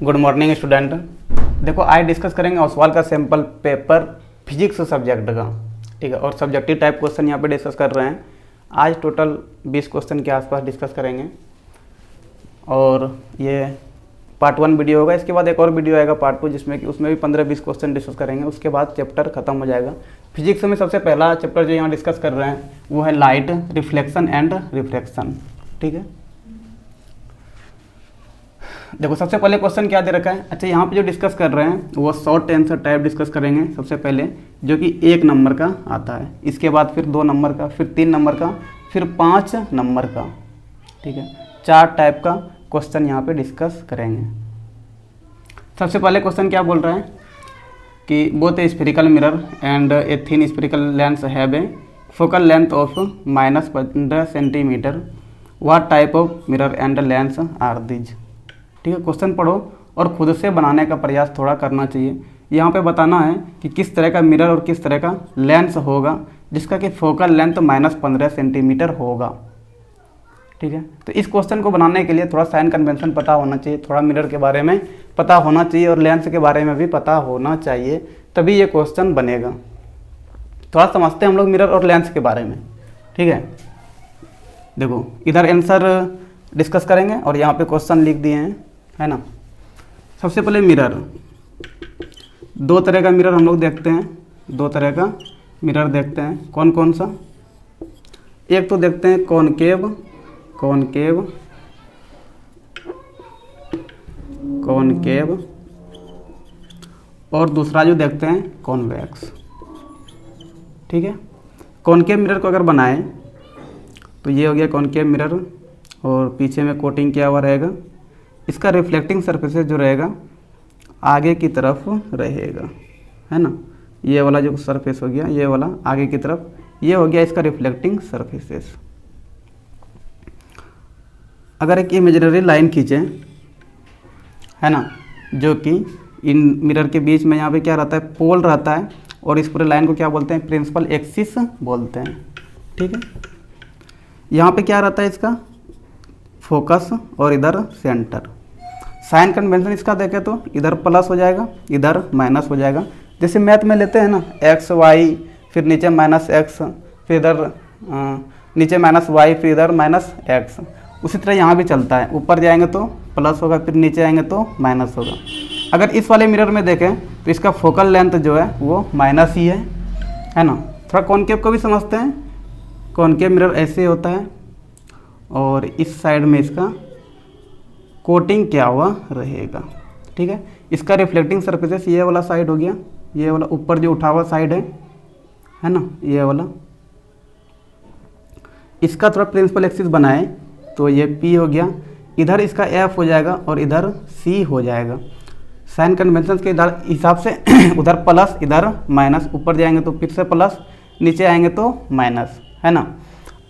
Good morning student. देखो आज discuss करेंगे ओसवाल का सैम्पल पेपर फिजिक्स सब्जेक्ट का, ठीक है। और सब्जेक्टिव टाइप क्वेश्चन यहाँ पे डिस्कस कर रहे हैं। आज टोटल 20 क्वेश्चन के आसपास डिस्कस करेंगे और ये पार्ट 1 वीडियो होगा। इसके बाद एक और वीडियो आएगा पार्ट 2 जिसमें कि उसमें भी 15-20 क्वेश्चन डिस्कस करेंगे। उसके बाद चैप्टर खत्म हो जाएगा। फिजिक्स में सबसे पहला चैप्टर जो यहाँ डिस्कस कर रहे हैं वो है लाइट, रिफ्लेक्शन एंड रिफ्रैक्शन, ठीक है। देखो सबसे पहले क्वेश्चन क्या दे रखा है। अच्छा, यहाँ पे जो डिस्कस कर रहे हैं वो शॉर्ट आंसर टाइप डिस्कस करेंगे सबसे पहले, जो कि 1 नंबर का आता है। इसके बाद फिर 2 नंबर का, फिर 3 नंबर का, फिर 5 नंबर का, ठीक है। 4 टाइप का क्वेश्चन यहाँ पे डिस्कस करेंगे। सबसे पहले क्वेश्चन क्या बोल रहा है कि both a spherical mirror and a thin spherical lens have a focal length of -15 centimetre. What type of mirror and lens are these, ठीक है। क्वेश्चन पढ़ो और खुद से बनाने का प्रयास थोड़ा करना चाहिए। यहाँ पे बताना है कि किस तरह का मिरर और किस तरह का लेंस होगा जिसका कि फोकल लेंथ -15 सेंटीमीटर होगा, ठीक है। तो इस क्वेश्चन को बनाने के लिए थोड़ा साइन कन्वेंशन पता होना चाहिए, थोड़ा मिरर के बारे में पता होना चाहिए और लेंस के बारे में भी पता होना चाहिए, तभी ये क्वेश्चन बनेगा। थोड़ा समझते हैं हम लोग मिरर और लेंस के बारे में, ठीक है। देखो इधर आंसर डिस्कस करेंगे और यहाँ पे क्वेश्चन लिख दिए हैं, है ना। सबसे पहले मिरर, 2 तरह का मिरर हम लोग देखते हैं। 2 तरह का मिरर देखते हैं। कौन कौन सा? एक तो देखते हैं कॉनकेव, कॉनकेव, कॉनकेव, और दूसरा जो देखते हैं कॉन्वेक्स, ठीक है। कॉनकेव मिरर को अगर बनाएं तो ये हो गया कॉनकेव मिरर और पीछे में कोटिंग किया हुआ रहेगा। इसका रिफ्लेक्टिंग सरफेसेस जो रहेगा आगे की तरफ रहेगा, है ना। ये वाला जो सरफेस हो गया, ये वाला आगे की तरफ, ये हो गया इसका रिफ्लेक्टिंग सरफेसेस। अगर एक इमेजिनरी लाइन खींचें, है ना, जो कि इन मिरर के बीच में यहाँ पे क्या रहता है, पोल रहता है, और इस पूरे लाइन को क्या बोलते हैं, प्रिंसिपल एक्सिस बोलते हैं, ठीक है। यहाँ पे क्या रहता है इसका फोकस और इधर सेंटर। साइन कन्वेंशन इसका देखें तो इधर प्लस हो जाएगा, इधर माइनस हो जाएगा। जैसे मैथ में लेते हैं ना, एक्स वाई, फिर नीचे -x, फिर इधर नीचे -y, फिर इधर -x, उसी तरह यहाँ भी चलता है। ऊपर जाएंगे तो प्लस होगा, फिर नीचे आएंगे तो माइनस होगा। अगर इस वाले मिरर में देखें तो इसका फोकल लेंथ जो है वो माइनस ही है ना। थोड़ा कॉनकेव को भी समझते हैं। कॉनकेव मिरर ऐसे होता है और इस साइड में इसका कोटिंग क्या हुआ रहेगा, ठीक है। इसका रिफ्लेक्टिंग सरफेसेस ये वाला साइड हो गया, ये वाला ऊपर जो उठा हुआ साइड है ना, ये वाला। इसका थोड़ा प्रिंसिपल एक्सिस बनाए तो ये P हो गया, इधर इसका F हो जाएगा और इधर C हो जाएगा। साइन कन्वेंशन के इधर हिसाब से उधर प्लस, इधर माइनस, ऊपर जाएंगे तो फिर से प्लस, नीचे आएंगे तो माइनस, है ना।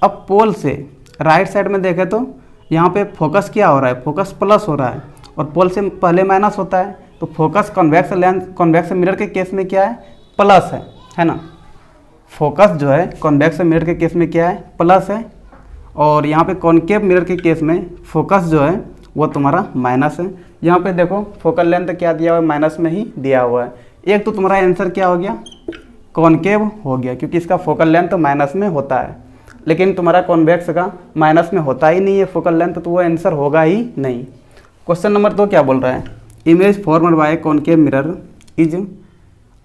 अब पोल से राइट साइड में देखें तो यहाँ पे फोकस क्या हो रहा है, फोकस प्लस हो रहा है और पोल से पहले माइनस होता है। तो focus convex lens, convex mirror के केस में क्या है, प्लस है ना। फोकस जो है कॉन्वेक्स मिरर के केस में क्या है, प्लस है। और यहाँ पे कॉनकेव मिरर के केस में फोकस जो है वो तुम्हारा माइनस है। यहाँ पे देखो फोकल लेंथ क्या दिया हुआ है, माइनस में ही दिया हुआ है। एक तो तुम्हारा आंसर क्या हो गया, कॉनकेव हो गया, क्योंकि इसका फोकल लेंथ माइनस में होता है। लेकिन तुम्हारा कॉन्वेक्स का माइनस में होता ही नहीं है फोकल लेंथ, तो वो आंसर होगा ही नहीं। क्वेश्चन नंबर 2 क्या बोल रहा है, image formed by concave mirror is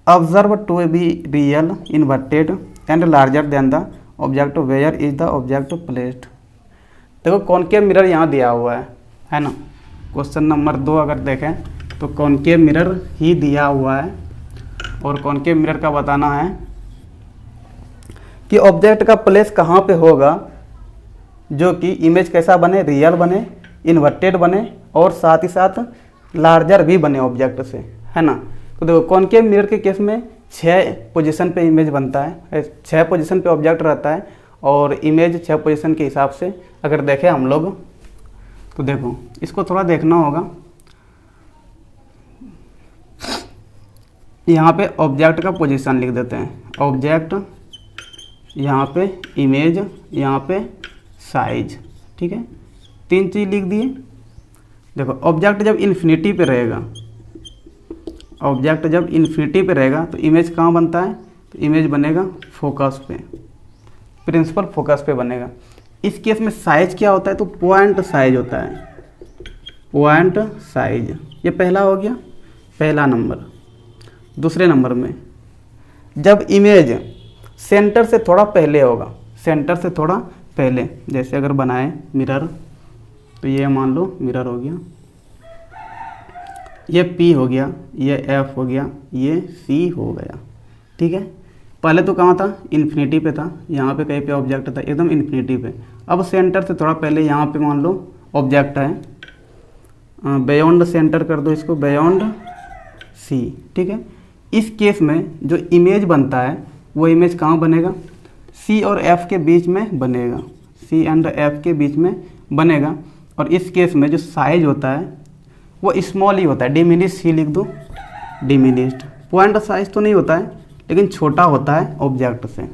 observe to be real, inverted and larger than the object where is the object placed. देखो कॉनकेव मिरर यहाँ दिया हुआ है ना। क्वेश्चन नंबर 2 अगर देखें तो कॉनकेव मिरर ही दिया हुआ है और कॉनकेव मिरर का बताना है कि ऑब्जेक्ट का प्लेस कहाँ पे होगा जो कि इमेज कैसा बने, रियल बने, इन्वर्टेड बने और साथ ही साथ लार्जर भी बने ऑब्जेक्ट से, है ना। तो देखो कॉनकेव मिरर के केस में 6 पोजीशन पे इमेज बनता है, 6 पोजीशन पे ऑब्जेक्ट रहता है और इमेज 6 पोजीशन के हिसाब से अगर देखें हम लोग तो देखो इसको थोड़ा देखना होगा। यहाँ पे ऑब्जेक्ट का पोजीशन लिख देते हैं, ऑब्जेक्ट, यहाँ पे इमेज, यहाँ पे साइज, ठीक है। 3 चीज़ लिख दिए। देखो ऑब्जेक्ट जब इन्फिनिटी पे रहेगा, ऑब्जेक्ट जब इन्फिनिटी पे रहेगा तो इमेज कहाँ बनता है, तो इमेज बनेगा फोकस पे, प्रिंसिपल फोकस पे बनेगा। इस केस में साइज क्या होता है, तो पॉइंट साइज होता है, पॉइंट साइज। ये पहला हो गया, पहला नंबर। दूसरे नंबर में जब इमेज सेंटर से थोड़ा पहले होगा, सेंटर से थोड़ा पहले, जैसे अगर बनाए मिरर, तो ये मान लो मिरर हो गया, ये P हो गया, ये F हो गया, ये C हो गया, ठीक है। पहले तो कहाँ था, इन्फिनिटी पे था, यहाँ पे कहीं पे ऑब्जेक्ट था एकदम इन्फिनिटी पे। अब सेंटर से थोड़ा पहले यहाँ पे मान लो ऑब्जेक्ट है, बियॉन्ड सेंटर कर दो इसको, बियॉन्ड C, ठीक है। इस केस में जो इमेज बनता है वो इमेज कहाँ बनेगा, C और F के बीच में बनेगा, C एंड F के बीच में बनेगा। और इस केस में जो साइज होता है वो स्मॉल ही होता है, डिमिनिश ही लिख दो, डिमिनिश्ड। पॉइंट साइज तो नहीं होता है लेकिन छोटा होता है ऑब्जेक्ट से।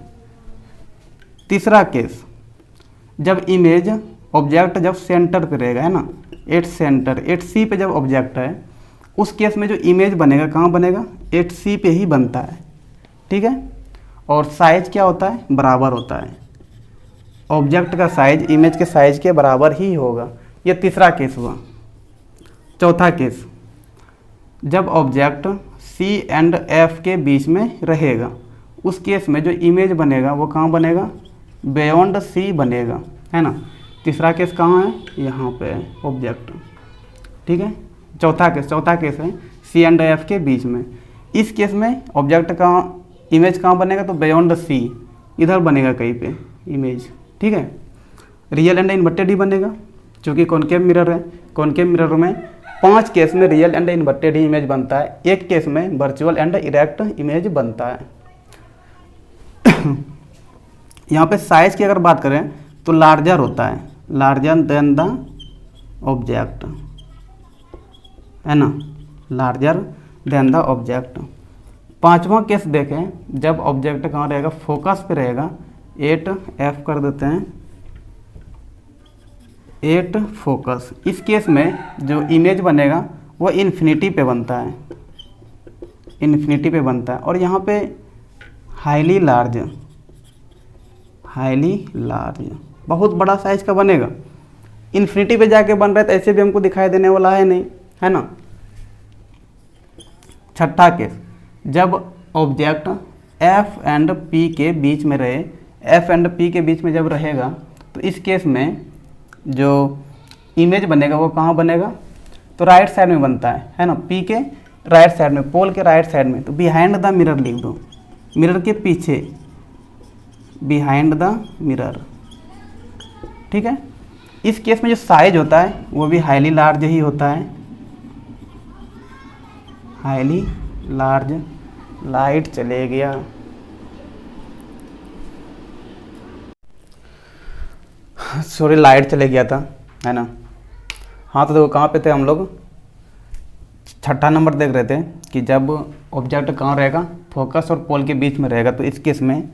तीसरा केस, जब इमेज ऑब्जेक्ट जब सेंटर पे रहेगा, है ना, एट सेंटर, एट सी पे जब ऑब्जेक्ट है, उस केस में जो इमेज बनेगा कहाँ बनेगा, एट सी पे ही बनता है, ठीक है। और साइज क्या होता है, बराबर होता है, ऑब्जेक्ट का साइज इमेज के साइज के बराबर ही होगा। ये तीसरा केस हुआ। चौथा केस, जब ऑब्जेक्ट C एंड F के बीच में रहेगा, उस केस में जो इमेज बनेगा वो कहाँ बनेगा, बियॉन्ड C बनेगा, है ना। तीसरा केस कहाँ है, यहाँ पे है ऑब्जेक्ट, ठीक है। चौथा केस है C एंड F के बीच में। इस केस में ऑब्जेक्ट का इमेज कहाँ बनेगा, तो बियॉन्ड C इधर बनेगा कहीं पे इमेज, ठीक है। रियल एंड इन्वर्टेड ही बनेगा क्योंकि कॉनकेव मिरर है। कॉनकेव मिरर में 5 केस में real and inverted he image बनता है, एक केस में वर्चुअल एंड इरेक्ट इमेज बनता है। यहाँ पे साइज की अगर बात करें तो लार्जर होता है, लार्जर देन द ऑब्जेक्ट, है ना, लार्जर देन द ऑब्जेक्ट। पांचवा केस देखें, जब ऑब्जेक्ट कहाँ रहेगा, फोकस पे रहेगा, 8F कर देते हैं, 8 फोकस। इस केस में जो इमेज बनेगा वो इन्फिनिटी पे बनता है, इन्फिनिटी पे बनता है। और यहाँ पे हाईली लार्ज, हाईली लार्ज, बहुत बड़ा साइज का बनेगा। इन्फिनिटी पे जाके बन रहा है तो ऐसे भी हमको दिखाई देने वाला है नहीं, है ना। छठा केस, जब ऑब्जेक्ट F एंड P के बीच में रहे, F एंड P के बीच में जब रहेगा तो इस केस में जो इमेज बनेगा वो कहाँ बनेगा, तो राइट साइड में बनता है ना, P के राइट साइड में, पोल के राइट साइड में। तो बिहाइंड द मिरर लिख दो, मिरर के पीछे, बिहाइंड द मिरर, ठीक है। इस केस में जो साइज होता है वो भी हाईली लार्ज ही होता है, हाईली लार्ज। लाइट चले गया, सॉरी लाइट चले गया था, है ना। हाँ तो देखो कहाँ पे थे हम लोग, छठा नंबर देख रहे थे कि जब ऑब्जेक्ट कहाँ रहेगा, फोकस और पोल के बीच में रहेगा, तो इस केस में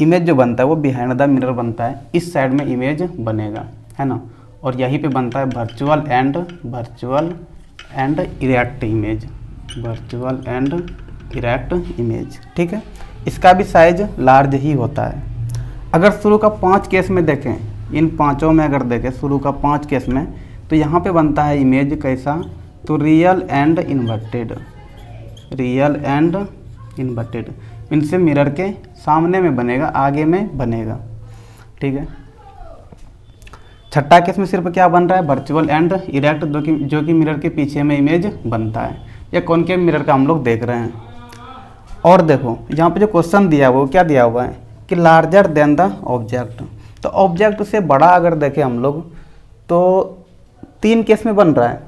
इमेज जो बनता है वो बिहाइंड द मिरर बनता है, इस साइड में इमेज बनेगा, है ना। और यहीं पे बनता है virtual and erect image, virtual and erect image, ठीक है। इसका भी साइज लार्ज ही होता है। अगर शुरू का 5 केस में देखें, इन पांचों में अगर देखें शुरू का 5 केस में, तो यहाँ पे बनता है इमेज कैसा, तो real and inverted, real and inverted, इनसे मिरर के सामने में बनेगा, आगे में बनेगा, ठीक है। छठा केस में सिर्फ क्या बन रहा है, वर्चुअल एंड इरेक्ट, जो कि मिरर के पीछे में इमेज बनता है। या कॉनकेव मिरर का हम लोग देख रहे हैं। और देखो यहाँ पे जो क्वेश्चन दिया हुआ वो क्या दिया हुआ है कि लार्जर देन द ऑब्जेक्ट। तो ऑब्जेक्ट से बड़ा अगर देखें हम लोग तो 3 केस में बन रहा है,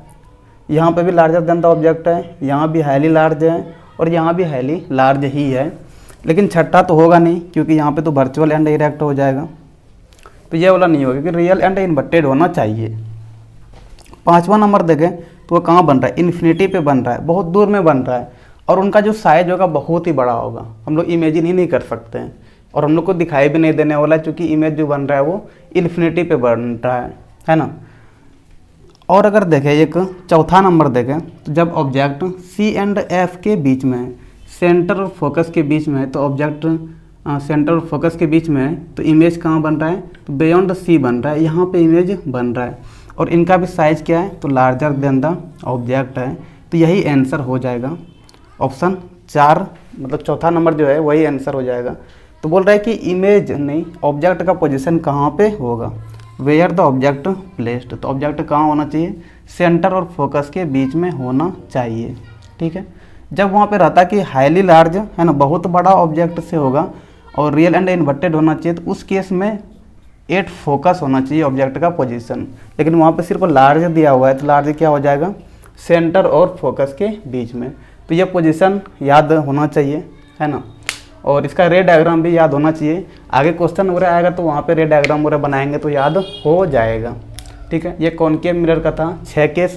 यहाँ पे भी लार्जर देन द ऑब्जेक्ट है, यहाँ भी हाईली लार्ज है और यहाँ भी हाईली लार्ज ही है। लेकिन छठा तो होगा नहीं क्योंकि यहाँ पे तो वर्चुअल एंड इरेक्ट हो जाएगा, तो ये वाला नहीं होगा क्योंकि रियल एंड इन्वर्टेड होना चाहिए। 5वां नंबर देखें तो वो कहाँ बन रहा है, इन्फिनिटी पे बन रहा है, बहुत दूर में बन रहा है और उनका जो साइज होगा बहुत ही बड़ा होगा, हम लोग इमेजिन ही नहीं कर सकते हैं और हम लोग को दिखाई भी नहीं देने वाला क्योंकि इमेज जो बन रहा है वो इन्फिनिटी पे बन रहा है ना। और अगर देखें एक चौथा नंबर देखें, तो जब ऑब्जेक्ट सी एंड एफ के बीच में है, सेंटर और फोकस के बीच में है, तो ऑब्जेक्ट सेंटर और फोकस के बीच में है, तो इमेज कहाँ बन रहा है, तो बियॉन्ड सी बन रहा है, यहाँ पे इमेज बन रहा है। और इनका भी साइज क्या है, तो लार्जर देन द ऑब्जेक्ट है। तो यही आंसर हो जाएगा ऑप्शन 4, मतलब चौथा नंबर जो है वही आंसर हो जाएगा। तो बोल रहा है कि इमेज नहीं, ऑब्जेक्ट का पोजीशन कहाँ पे होगा, वेयर द ऑब्जेक्ट प्लेस्ड। तो ऑब्जेक्ट कहाँ होना चाहिए, सेंटर और फोकस के बीच में होना चाहिए। ठीक है, जब वहाँ पे रहता कि हाईली लार्ज है ना, बहुत बड़ा ऑब्जेक्ट से होगा और रियल एंड इन्वर्टेड होना चाहिए, तो उस केस में एट फोकस होना चाहिए ऑब्जेक्ट का पोजीशन। लेकिन वहाँ पे सिर्फ लार्ज दिया हुआ है, तो लार्ज क्या हो जाएगा, सेंटर और फोकस के बीच में। तो ये पोजीशन याद होना चाहिए, है ना। और इसका रे डायग्राम भी याद होना चाहिए, आगे क्वेश्चन वगैरह आएगा तो वहाँ पे रे डायग्राम वगैरह बनाएंगे तो याद हो जाएगा। ठीक है, ये कॉनकेव मिरर का था 6 केस,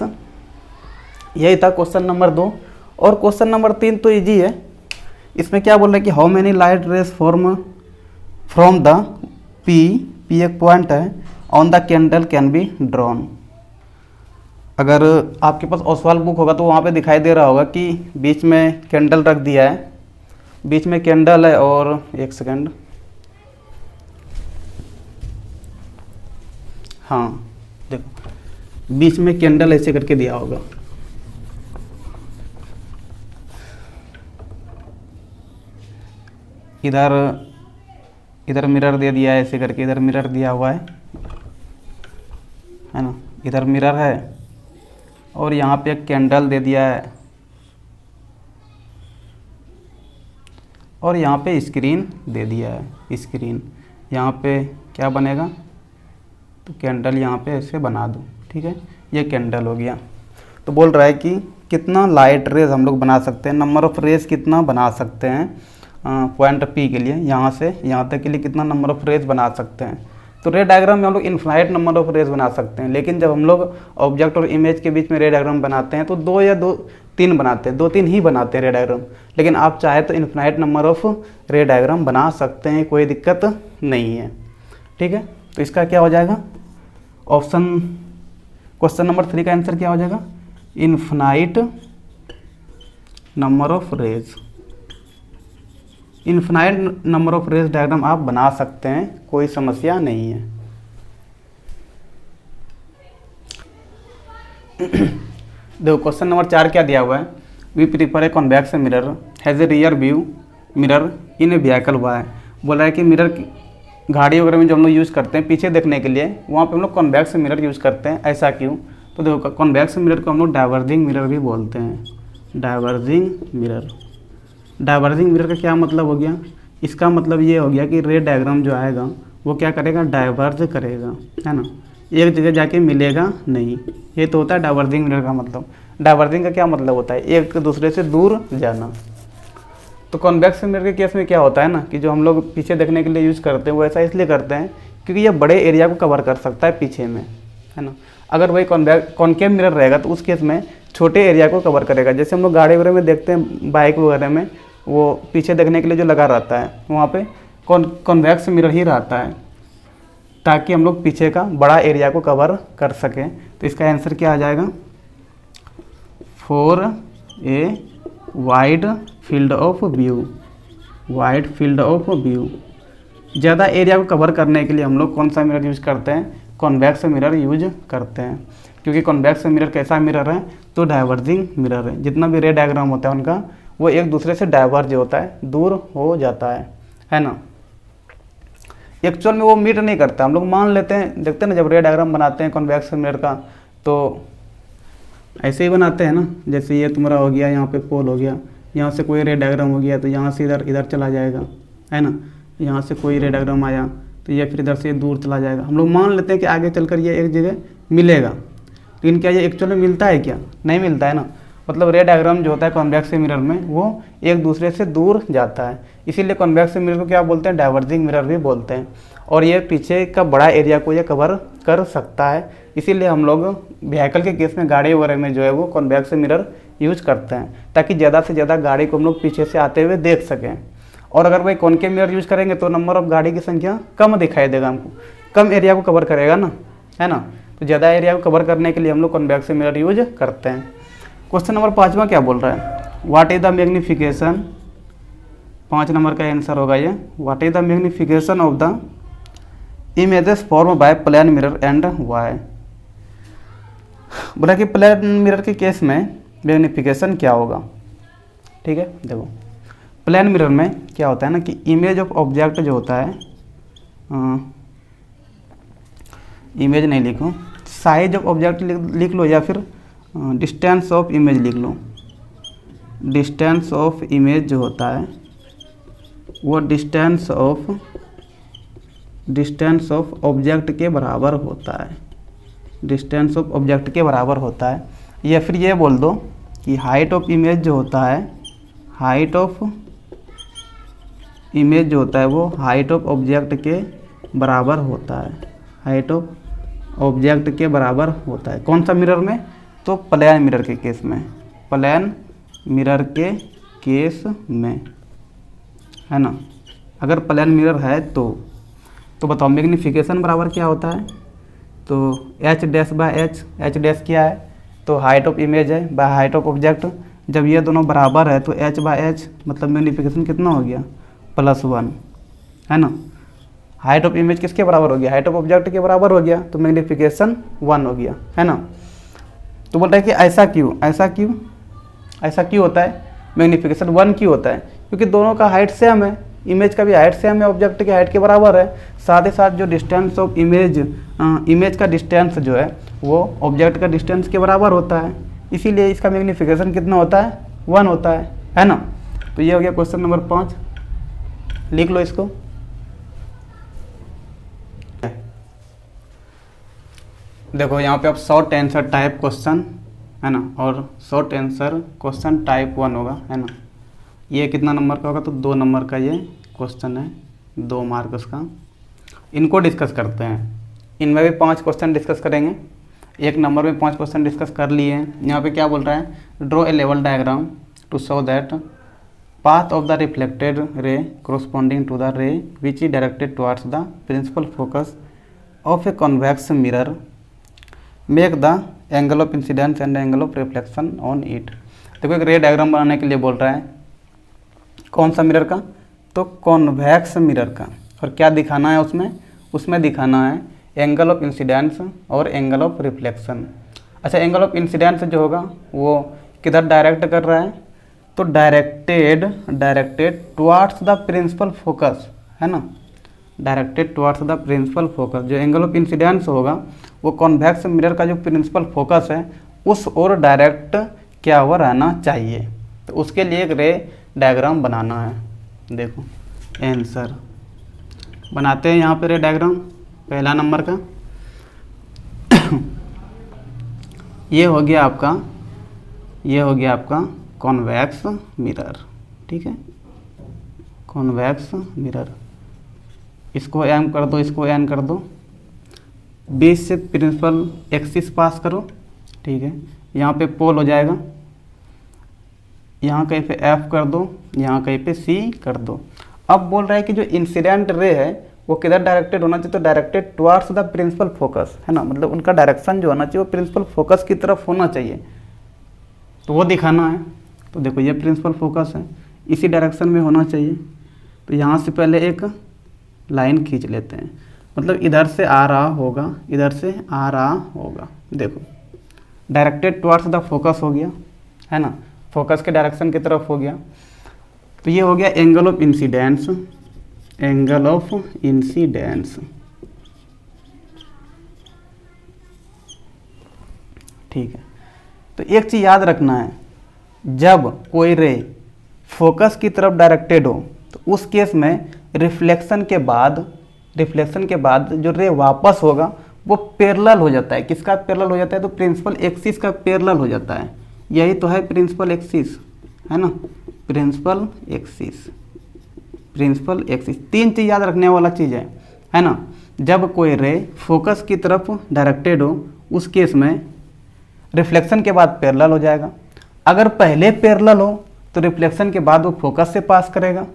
यही था क्वेश्चन नंबर 2। और क्वेश्चन नंबर 3 तो इजी है, इसमें क्या बोल रहे हैं कि how many light rays form from the P एक पॉइंट है, on the candle can be drawn. अगर आपके पास ओसवाल बुक होगा तो वहाँ पे दिखाई दे रहा होगा कि बीच में कैंडल रख दिया है, बीच में कैंडल है और एक सेकंड, हाँ देखो बीच में कैंडल ऐसे करके दिया होगा, इधर मिरर दे दिया है ऐसे करके, इधर मिरर दिया हुआ है ना, इधर मिरर है और यहाँ पे एक कैंडल दे दिया है और यहाँ पे स्क्रीन दे दिया है। स्क्रीन यहाँ पे क्या बनेगा, तो कैंडल यहाँ पे ऐसे बना दो। ठीक है, ये कैंडल हो गया। तो बोल रहा है कि कितना लाइट रेज हम लोग बना सकते हैं, नंबर ऑफ रेज कितना बना सकते हैं पॉइंट पी के लिए, यहाँ से यहाँ तक के लिए कितना नंबर ऑफ रेज बना सकते हैं। तो रे डायग्राम में हम लोग इन्फिनाइट नंबर ऑफ रेज बना सकते हैं, लेकिन जब हम लोग ऑब्जेक्ट और इमेज के बीच में रे डायग्राम बनाते हैं तो 2 या 3 बनाते हैं, 2-3 ही बनाते हैं रे डायग्राम। लेकिन आप चाहे तो इन्फिनाइट नंबर ऑफ रे डायग्राम बना सकते हैं, कोई दिक्कत नहीं है। ठीक है, तो इसका क्या हो जाएगा ऑप्शन, क्वेश्चन नंबर 3 का आंसर क्या हो जाएगा, infinite number of rays. Infinite number of rays diagram आप बना सकते हैं, कोई समस्या नहीं है। देखो क्वेश्चन नंबर 4 क्या दिया हुआ है, we prefer a convex mirror has a rear view mirror in a vehicle. हुआ है, बोला है कि मिरर गाड़ी वगैरह में जो हम लोग यूज़ करते हैं पीछे देखने के लिए, वहाँ पे हम लोग कॉन्वेक्स मिरर यूज़ करते हैं, ऐसा क्यों। तो देखो कॉन्वेक्स मिरर को हम लोग डाइवर्जिंग मिरर भी बोलते हैं, डाइवर्जिंग मिरर। डाइवर्जिंग मिरर का क्या मतलब हो गया, इसका मतलब ये हो गया कि रे डायग्राम जो आएगा वो क्या करेगा, डाइवर्ज करेगा, है ना, एक जगह जाके मिलेगा नहीं। ये तो होता है डाइवर्जिंग मिरर का मतलब। डाइवर्जिंग का क्या मतलब होता है, एक दूसरे से दूर जाना। तो कॉन्वेक्स मिरर के केस में क्या होता है ना, कि जो हम लोग पीछे देखने के लिए यूज़ करते हैं वो ऐसा इसलिए करते हैं क्योंकि ये बड़े एरिया को कवर कर सकता है पीछे में, है ना। अगर वही कॉन्केव मिरर रहेगा तो उस केस में छोटे एरिया को कवर करेगा। जैसे हम लोग गाड़ी वगैरह में देखते हैं, बाइक वगैरह में, वो पीछे देखने के लिए जो लगा रहता है वहाँ पे कॉन्वेक्स मिरर ही रहता है, ताकि हम लोग पीछे का बड़ा एरिया को कवर कर सकें। तो इसका आंसर क्या आ जाएगा, for a wide field of view, wide field of view. ज़्यादा एरिया को कवर करने के लिए हम लोग कौन सा मिरर यूज़ करते हैं, कॉन्वेक्स मिरर यूज करते हैं। क्योंकि कॉन्वेक्स मिरर कैसा मिरर है, तो डाइवर्जिंग मिरर है। जितना भी रे डायग्राम होता है उनका वो एक दूसरे से डाइवर्ज होता है, दूर हो जाता है ना। एक्चुअल में वो मीट नहीं करता, हम लोग मान लेते हैं, देखते हैं ना जब रे डायग्राम बनाते हैं कॉन्वेक्स मिरर का तो ऐसे ही बनाते हैं ना। जैसे ये तुम्हारा हो गया, यहाँ पे पोल हो गया, यहाँ से कोई रे डायग्राम हो गया तो यहाँ से इधर चला जाएगा, है ना। यहाँ से कोई रे डायग्राम आया तो ये फिर इधर से दूर चला जाएगा। हम लोग मान लेते हैं कि आगे चलकर ये एक जगह मिलेगा, लेकिन क्या ये एक्चुअल में मिलता है क्या, नहीं मिलता है ना। मतलब रे डायग्राम जो होता है कॉन्वेक्स मिरर में वो एक दूसरे से दूर जाता है, इसीलिए कॉन्वेक्स मिरर को क्या बोलते हैं, डाइवर्जिंग मिरर भी बोलते हैं। और ये पीछे का बड़ा एरिया को ये कवर कर सकता है, इसीलिए हम लोग व्हीकल के केस में, गाड़ी वगैरह में जो है वो कॉन्वेक्स मिरर यूज करते हैं, ताकि ज़्यादा से ज़्यादा गाड़ी को हम लोग पीछे से आते हुए देख सकें। और अगर भाई कॉनकेव मिरर यूज करेंगे तो नंबर ऑफ गाड़ी की संख्या कम दिखाई देगा, हमको कम एरिया को कवर करेगा ना, है ना। तो ज़्यादा एरिया को कवर करने के लिए हम लोग कॉन्वेक्स मिरर यूज करते हैं। क्वेश्चन नंबर 5वां क्या बोल रहा है, व्हाट इज द मैग्निफिकेशन, 5 नंबर का आंसर होगा ये, what is the magnification of the images form by plane mirror and why. बोला कि प्लेन मिरर के केस में मैग्निफिकेशन क्या होगा। ठीक है, देखो प्लेन मिरर में क्या होता है ना कि इमेज ऑफ ऑब्जेक्ट जो होता है, इमेज नहीं लिखो, साइज ऑफ ऑब्जेक्ट लिख लो या फिर डिस्टेंस ऑफ इमेज लिख लो। डिस्टेंस ऑफ इमेज जो होता है वो डिस्टेंस ऑफ ऑब्जेक्ट के बराबर होता है, डिस्टेंस ऑफ ऑब्जेक्ट के बराबर होता है। या फिर ये बोल दो कि हाइट ऑफ इमेज जो होता है, हाइट ऑफ इमेज जो होता है वो हाइट ऑफ ऑब्जेक्ट के बराबर होता है, हाइट ऑफ ऑब्जेक्ट के बराबर होता है। कौन सा मिरर में, तो प्लेन मिरर के केस में, प्लेन मिरर के केस में, है ना। अगर प्लेन मिरर है तो बताओ मैग्निफिकेशन बराबर क्या होता है, तो H dash by H, H dash क्या है, तो हाइट ऑफ इमेज है बाय हाइट ऑफ ऑब्जेक्ट। जब ये दोनों बराबर है तो एच बाय एच मतलब मैग्निफिकेशन कितना हो गया, +1, है ना। हाइट ऑफ इमेज किसके बराबर हो गया, हाइट ऑफ ऑब्जेक्ट के बराबर हो गया, तो मैग्निफिकेशन 1 हो गया, है ना। तो बोल रहा है कि ऐसा क्यों होता है, मैग्निफिकेशन 1 क्यों होता है, क्योंकि दोनों का हाइट सेम है, इमेज का भी हाइट सेम है, ऑब्जेक्ट के हाइट के बराबर है। साथ ही साथ जो डिस्टेंस ऑफ इमेज का डिस्टेंस जो है वो ऑब्जेक्ट का डिस्टेंस के बराबर होता है, इसीलिए इसका मैग्निफिकेशन कितना होता है, 1 होता है ना। तो ये हो गया क्वेश्चन नंबर 5, लिख लो इसको। देखो यहाँ पे अब शॉर्ट आंसर टाइप क्वेश्चन है ना, और शॉर्ट आंसर क्वेश्चन टाइप 1 होगा, है ना। ये कितना नंबर का होगा, तो 2 नंबर का ये क्वेश्चन है, 2 मार्क्स का। इनको डिस्कस करते हैं, इनमें भी 5 क्वेश्चन डिस्कस करेंगे, 1 नंबर में 5 क्वेश्चन डिस्कस कर लिए हैं। यहाँ पे क्या बोल रहा है, draw a level diagram to show that path of the reflected ray corresponding to the ray which is directed towards the principal focus of a convex mirror make the angle of incidence and angle of reflection on it। देखो एक रे diagram बनाने के लिए बोल रहा है, कौन सा मिरर का, तो कॉन्वेक्स मिरर का। और क्या दिखाना है उसमें दिखाना है एंगल ऑफ इंसिडेंस और एंगल ऑफ रिफ्लेक्शन। अच्छा, एंगल ऑफ इंसिडेंस जो होगा वो किधर डायरेक्ट कर रहा है, तो directed towards the principal focus, है ना, directed towards the principal focus. जो एंगल ऑफ इंसिडेंस होगा वो कॉन्वेक्स मिरर का जो प्रिंसिपल फोकस है उस ओर डायरेक्ट क्या हुआ रहना चाहिए। तो उसके लिए एक रे डायग्राम बनाना है। देखो आंसर बनाते हैं यहाँ पे रे डायग्राम, पहला नंबर का ये हो गया आपका कॉन्वेक्स मिरर, ठीक है, कॉन्वेक्स मिरर। इसको एम कर दो, इसको एन कर दो, बेस से प्रिंसिपल एक्सिस पास करो, ठीक है। यहाँ पे पोल हो जाएगा, यहाँ कहीं पे एफ कर दो, यहाँ कहीं पे सी कर दो। अब बोल रहा है कि जो इंसिडेंट रे है वो किधर डायरेक्टेड होना चाहिए, तो directed towards the principal focus, है ना, मतलब उनका डायरेक्शन जो होना चाहिए वो प्रिंसिपल फोकस की तरफ होना चाहिए, तो वो दिखाना है। तो देखो ये प्रिंसिपल फोकस है, इसी डायरेक्शन में होना चाहिए। तो यहाँ से पहले एक लाइन खींच लेते हैं, मतलब इधर से आ रहा होगा, इधर से आ रहा होगा। देखो डायरेक्टेड टुवार्ड्स द फोकस हो गया, है ना, फोकस के डायरेक्शन की तरफ हो गया। तो ये हो गया angle of incidence, angle of incidence, ठीक है। तो एक चीज़ याद रखना है, जब कोई रे फोकस की तरफ डायरेक्टेड हो तो उस केस में रिफ्लेक्शन के बाद जो रे वापस होगा वो पैरेलल हो जाता है। किसका पैरेलल हो जाता है, तो प्रिंसिपल एक्सिस का पैरेलल हो जाता है। यही तो है प्रिंसिपल एक्सिस, है ना, प्रिंसिपल एक्सिस। 3 चीज़ याद रखने वाला चीज़ है ना। जब कोई रे फोकस की तरफ डायरेक्टेड हो उस केस में रिफ्लेक्शन के बाद पैरेलल हो जाएगा। अगर पहले पैरेलल हो तो रिफ्लेक्शन के बाद वो फोकस से पास करेगा,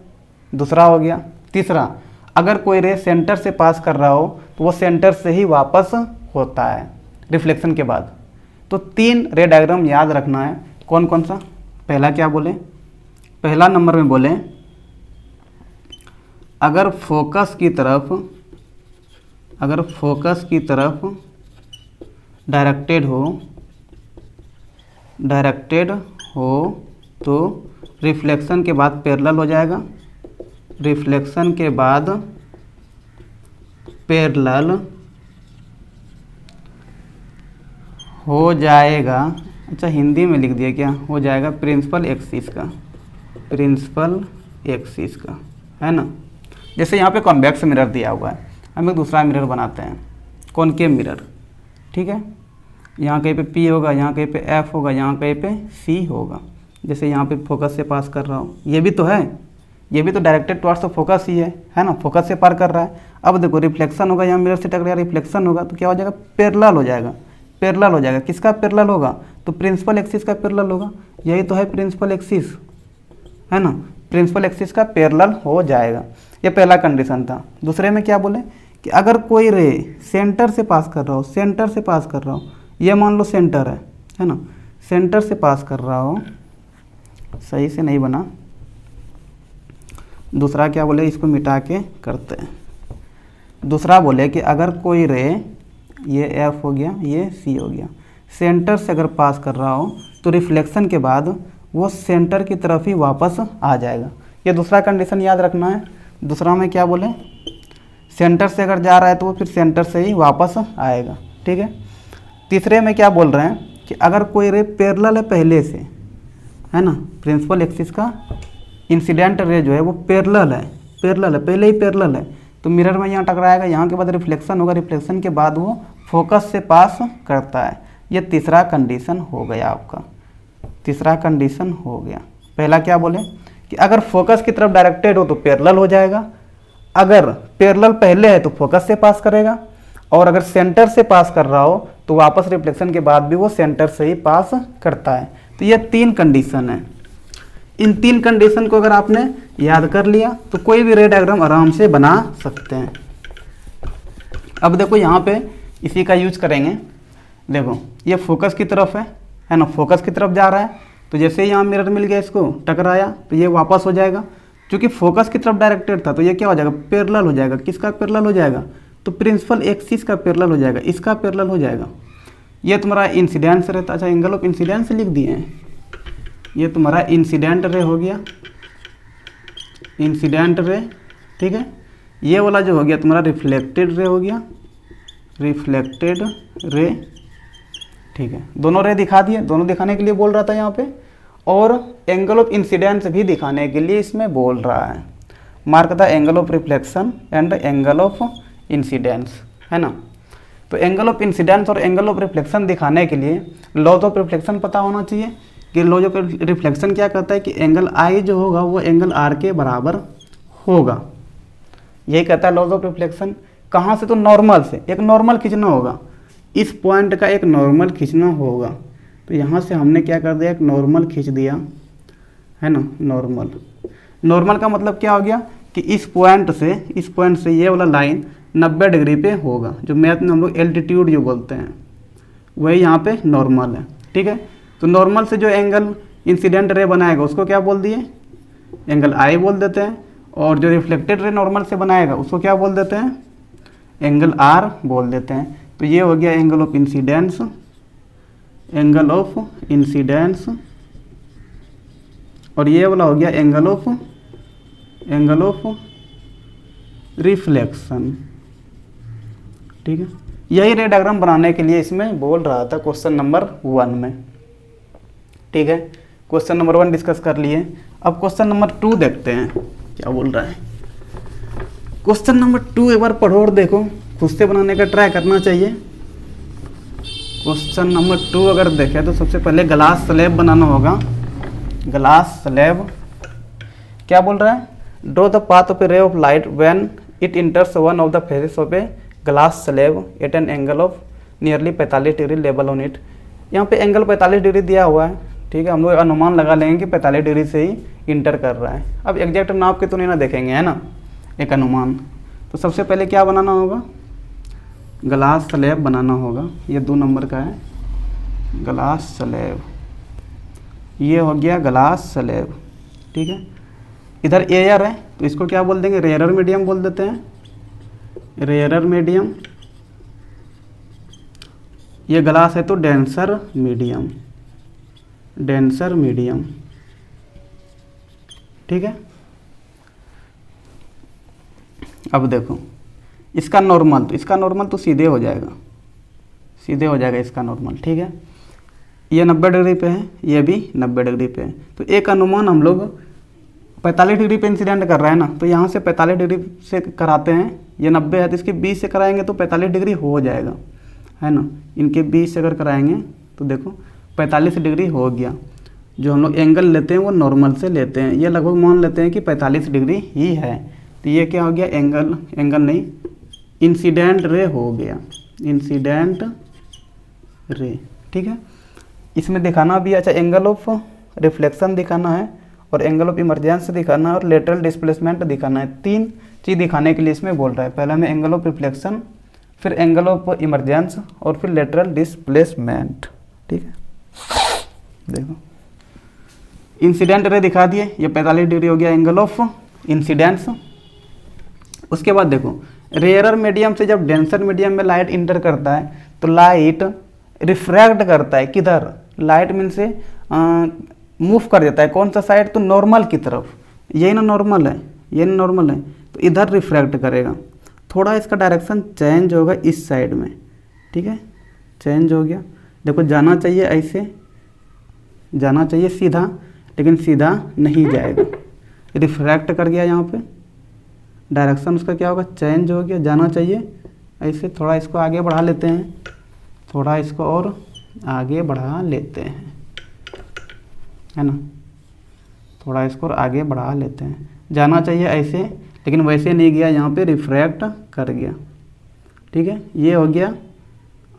दूसरा हो गया। तीसरा, अगर कोई रे सेंटर से पास कर रहा हो तो वो सेंटर से ही वापस होता है। रिफ्लेक्शन के बाद। तो 3 रे डायग्राम याद रखना है। कौन कौन सा? पहला क्या बोले, पहला नंबर में बोले अगर फोकस की तरफ डायरेक्टेड हो तो रिफ्लेक्शन के बाद पैरेलल हो जाएगा, रिफ्लेक्शन के बाद पैरेलल हो जाएगा। अच्छा हिंदी में लिख दिया क्या, हो जाएगा प्रिंसिपल एक्सिस का, है ना। जैसे यहाँ पे कॉन्वेक्स मिरर दिया हुआ है, हम एक दूसरा मिरर बनाते हैं, कॉनकेव मिरर, ठीक है। यहाँ कहीं पे P होगा, यहाँ कहीं पे F होगा, यहाँ कहीं पे C होगा। जैसे यहाँ पे फोकस से पास कर रहा हूँ, ये भी तो है, ये भी तो डायरेक्टेड टुवर्ड्स तो फोकस ही है ना, फोकस से पार कर रहा है। अब देखो रिफ्लेक्शन होगा, यहाँ मिरर से टकराया, रिफ्लेक्शन होगा तो क्या हो जाएगा, पैरेलल हो जाएगा। किसका पैरेलल होगा, तो प्रिंसिपल एक्सिस का पैरेलल होगा। यही तो है प्रिंसिपल एक्सिस, है ना, प्रिंसिपल एक्सिस का पैरेलल हो जाएगा। ये पहला कंडीशन था। दूसरे में क्या बोले कि अगर कोई रे सेंटर से पास कर रहा हो, ये मान लो सेंटर है ना, सेंटर से पास कर रहा हो, सही से नहीं बना। दूसरा क्या बोले, इसको मिटा के करते हैं। दूसरा बोले कि अगर कोई रे, ये F हो गया, ये C हो गया, सेंटर से अगर पास कर रहा हो तो रिफ्लेक्शन के बाद वो सेंटर की तरफ ही वापस आ जाएगा। ये दूसरा कंडीशन याद रखना है। दूसरा में क्या बोले, सेंटर से अगर जा रहा है तो वो फिर सेंटर से ही वापस आएगा, ठीक है। तीसरे में क्या बोल रहे हैं कि अगर कोई रे पैरेलल है पहले से, है ना, प्रिंसिपल एक्सिस का इंसिडेंट रे जो है वो पैरेलल है, पहले ही पैरेलल है, तो मिरर में यहाँ टकराएगा, यहाँ के बाद रिफ्लेक्शन होगा, रिफ्लेक्शन के बाद वो फोकस से पास करता है। ये तीसरा कंडीशन हो गया आपका, तीसरा कंडीशन हो गया। पहला क्या बोले कि अगर फोकस की तरफ डायरेक्टेड हो तो पैरेलल हो जाएगा, अगर पैरेलल पहले है तो फोकस से पास करेगा, और अगर सेंटर से पास कर रहा हो तो वापस रिफ्लेक्शन के बाद भी वो सेंटर से ही पास करता है। तो ये 3 कंडीशन है। इन 3 कंडीशन को अगर आपने याद कर लिया तो कोई भी रे डायग्राम आराम से बना सकते हैं। अब देखो यहाँ पे इसी का यूज करेंगे। देखो ये फोकस की तरफ है ना, फोकस की तरफ जा रहा है, तो जैसे ही यहाँ मिरर मिल गया, इसको टकराया तो ये वापस हो जाएगा। क्योंकि फोकस की तरफ डायरेक्टेड था तो ये क्या हो जाएगा, पैरेलल हो जाएगा। किसका पैरेलल हो जाएगा, तो प्रिंसिपल एक्सिस का पैरेलल हो जाएगा, इसका पैरेलल हो जाएगा। ये तुम्हारा इंसिडेंस रहता, अच्छा एंगल ऑफ इंसिडेंस लिख दिए हैं। ये तुम्हारा इंसिडेंट रे हो गया, इंसिडेंट रे, ठीक है। ये वाला जो हो गया तुम्हारा रिफ्लेक्टेड रे हो गया, रिफ्लेक्टेड रे, ठीक है। दोनों रे दिखा दिए, दोनों दिखाने के लिए बोल रहा था यहाँ पे, और एंगल ऑफ इंसिडेंस भी दिखाने के लिए इसमें बोल रहा है। Mark the angle of reflection and angle of incidence, है ना। तो एंगल ऑफ इंसिडेंस और एंगल ऑफ रिफ्लेक्शन दिखाने के लिए लॉज ऑफ रिफ्लेक्शन पता होना चाहिए कि लॉज ऑफ रिफ्लेक्शन क्या कहता है कि एंगल आई जो होगा वो एंगल आर के बराबर होगा। यही कहता है लॉज ऑफ रिफ्लेक्शन। कहाँ से, तो नॉर्मल से, एक नॉर्मल खींचना होगा, इस पॉइंट का एक नॉर्मल खींचना होगा। तो यहाँ से हमने क्या कर दिया, एक नॉर्मल खींच दिया, है ना। नॉर्मल का मतलब क्या हो गया कि इस पॉइंट से ये वाला लाइन 90 डिग्री पे होगा, जो मैथ में हम लोग एल्टीट्यूड जो बोलते हैं वही यहाँ पे नॉर्मल है, ठीक है। तो नॉर्मल से जो एंगल इंसिडेंट रे बनाएगा उसको क्या बोल दिए, एंगल आई बोल देते हैं, और जो रिफ्लेक्टेड रे नॉर्मल से बनाएगा उसको क्या बोल देते हैं, एंगल आर बोल देते हैं। तो ये हो गया एंगल ऑफ इंसिडेंस, और ये वाला हो गया एंगल ऑफ रिफ्लेक्शन, ठीक है। यही रे डायग्राम बनाने के लिए इसमें बोल रहा था क्वेश्चन नंबर 1 में, ठीक है। क्वेश्चन नंबर 1 डिस्कस कर लिए। अब क्वेश्चन नंबर 2 देखते हैं क्या बोल रहा है। क्वेश्चन नंबर 2 एक बार पढ़ो और देखो, खुद से बनाने का ट्राई करना चाहिए। क्वेश्चन नंबर 2 अगर देखें तो सबसे पहले ग्लास स्लैब बनाना होगा। ग्लास स्लैब क्या बोल रहा है, draw the path of a ray of light when it enters one of the faces of a glass slab at an angle of nearly 45 degree level on it. यहाँ पे angle 45 degree दिया हुआ है, ठीक है। हम लोग अनुमान लगा लेंगे कि 45 डिग्री से ही इंटर कर रहा है। अब एग्जैक्ट नाप के तो नहीं ना देखेंगे, है ना, एक अनुमान। तो सबसे पहले क्या बनाना होगा, ग्लास स्लैब बनाना होगा, ये 2 नंबर का है, ग्लास स्लैब, ये हो गया ग्लास स्लैब, ठीक है। इधर एयर है तो इसको क्या बोल देंगे, रेयरर मीडियम बोल देते हैं, रेयरर मीडियम। ये ग्लास है तो डेंसर मीडियम, डेंसर मीडियम, ठीक है। अब देखो इसका नॉर्मल, तो इसका नॉर्मल तो सीधे हो जाएगा, सीधे हो जाएगा इसका नॉर्मल, ठीक है। ये 90 डिग्री पे है, ये भी 90 डिग्री पे है, तो एक अनुमान हम लोग 45 डिग्री पे इंसिडेंट कर रहा है ना, तो यहाँ से 45 डिग्री से कराते हैं, ये 90 है तो इसके 20 से कराएंगे तो 45 डिग्री हो जाएगा, है ना। इनके 20 से अगर कराएंगे तो देखो 45 डिग्री हो गया। जो हम लोग एंगल लेते हैं वो नॉर्मल से लेते हैं, ये लगभग मान लेते हैं कि 45 डिग्री ही है, तो ये क्या हो गया, एंगल, एंगल नहीं, इंसिडेंट रे हो गया, इंसिडेंट रे, ठीक है। इसमें दिखाना भी, अच्छा एंगल ऑफ रिफ्लेक्शन दिखाना है और एंगल ऑफ इमरजेंस दिखाना है और लेटरल डिस्प्लेसमेंट दिखाना है। 3 चीज़ दिखाने के लिए इसमें बोल रहा है। पहला में एंगल ऑफ रिफ्लेक्शन, फिर एंगल ऑफ इमरजेंस और फिर लेटरल डिस्प्लेसमेंट, ठीक है। देखो इंसिडेंट रे दिखा दिए, ये 45 डिग्री हो गया एंगल ऑफ इंसिडेंस। उसके बाद देखो रेयरर मीडियम से जब डेंसर मीडियम में लाइट इंटर करता है तो लाइट रिफ्रैक्ट करता है, किधर, लाइट मीन से मूव कर देता है, कौन सा साइड, तो नॉर्मल की तरफ, यही ना नॉर्मल है, ये ना नॉर्मल है, तो इधर रिफ्रैक्ट करेगा, थोड़ा इसका डायरेक्शन चेंज होगा इस साइड में, ठीक है, चेंज हो गया। देखो जाना चाहिए ऐसे, जाना चाहिए सीधा, लेकिन सीधा नहीं जाएगा, रिफ्रैक्ट कर गया, यहाँ पे डायरेक्शन उसका क्या होगा, चेंज हो गया, जाना चाहिए ऐसे। थोड़ा इसको आगे बढ़ा लेते हैं, थोड़ा इसको और आगे बढ़ा लेते हैं, है ना, थोड़ा इसको और आगे बढ़ा लेते हैं, जाना चाहिए ऐसे, लेकिन वैसे नहीं गया, यहाँ पे रिफ्रैक्ट कर गया, ठीक है। ये हो गया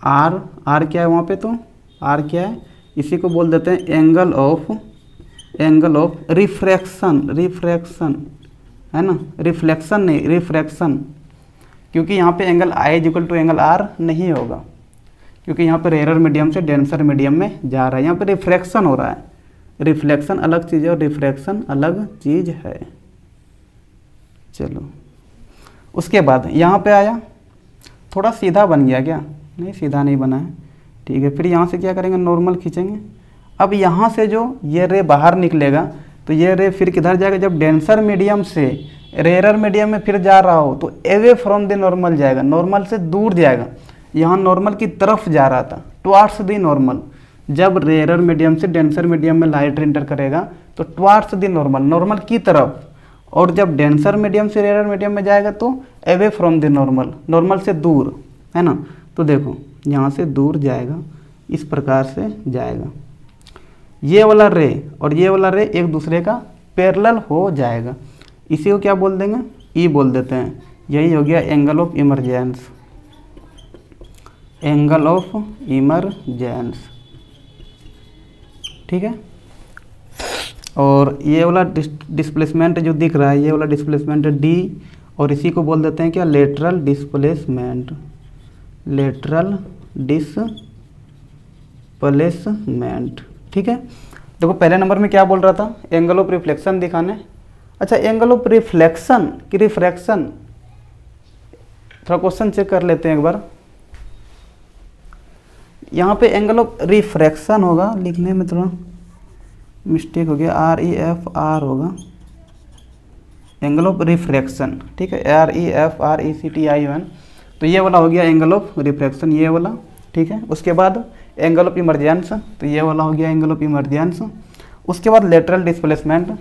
आर, आर क्या है वहाँ पे, तो आर क्या है, इसी को बोल देते हैं एंगल ऑफ रिफ्रैक्शन, रिफ्रैक्शन, है ना, रिफ्लेक्शन नहीं, रिफ्रैक्शन, क्योंकि यहाँ पे angle I is equal to angle R नहीं होगा, क्योंकि यहाँ पे रेयरर मीडियम से डेंसर मीडियम में जा रहा है, यहाँ पे रिफ्रैक्शन हो रहा है, रिफ्लेक्शन अलग चीज़ है और रिफ्रैक्शन अलग चीज़ है। चलो उसके बाद यहाँ पे आया, थोड़ा सीधा बन गया क्या, नहीं सीधा नहीं बना है, ठीक है। फिर यहाँ से क्या करेंगे, नॉर्मल खींचेंगे। अब यहाँ से जो ये रे बाहर निकलेगा तो ये रे फिर किधर जाएगा, जब डेंसर मीडियम से रेयरर मीडियम में फिर जा रहा हो तो अवे फ्रॉम द नॉर्मल जाएगा, नॉर्मल से दूर जाएगा। यहाँ नॉर्मल की तरफ जा रहा था, टुवार्ड्स द नॉर्मल। जब रेयरर मीडियम से डेंसर मीडियम में लाइट एंटर करेगा तो टुवार्ड्स द नॉर्मल, नॉर्मल की तरफ, और जब डेंसर मीडियम से रेयरर मीडियम में जाएगा तो away from the normal, normal से दूर, है ना। तो देखो यहाँ से दूर जाएगा, इस प्रकार से जाएगा। ये वाला रे और ये वाला रे एक दूसरे का पैरेलल हो जाएगा, इसी को क्या बोल देंगे, ई बोल देते हैं। यही हो गया angle of emergence, angle of emergence, ठीक है। और ये वाला डिस्प्लेसमेंट जो दिख रहा है, ये वाला डिस्प्लेसमेंट डी, और इसी को बोल देते हैं क्या, लेटरल डिस्प्लेसमेंट, लेटरल डिस्प्लेसमेंट, ठीक है। देखो पहले नंबर में क्या बोल रहा था, एंगल ऑफ रिफ्लेक्शन दिखाने। अच्छा एंगल ऑफ रिफ्लेक्शन कि रिफ्रैक्शन, थोड़ा क्वेश्चन चेक कर लेते हैं एक बार। यहाँ पे एंगल ऑफ रिफ्रैक्शन होगा, लिखने में थोड़ा मिस्टेक हो गया, REFR होगा, एंगल ऑफ रिफ्रैक्शन, ठीक है, REFRECTION। तो ये वाला हो गया एंगल ऑफ रिफ्रैक्शन, ये वाला, ठीक है। उसके बाद एंगल ऑफ इमरजेंस, तो ये वाला हो गया एंगल ऑफ इमरजेंस। उसके बाद लेटरल डिस्प्लेसमेंट,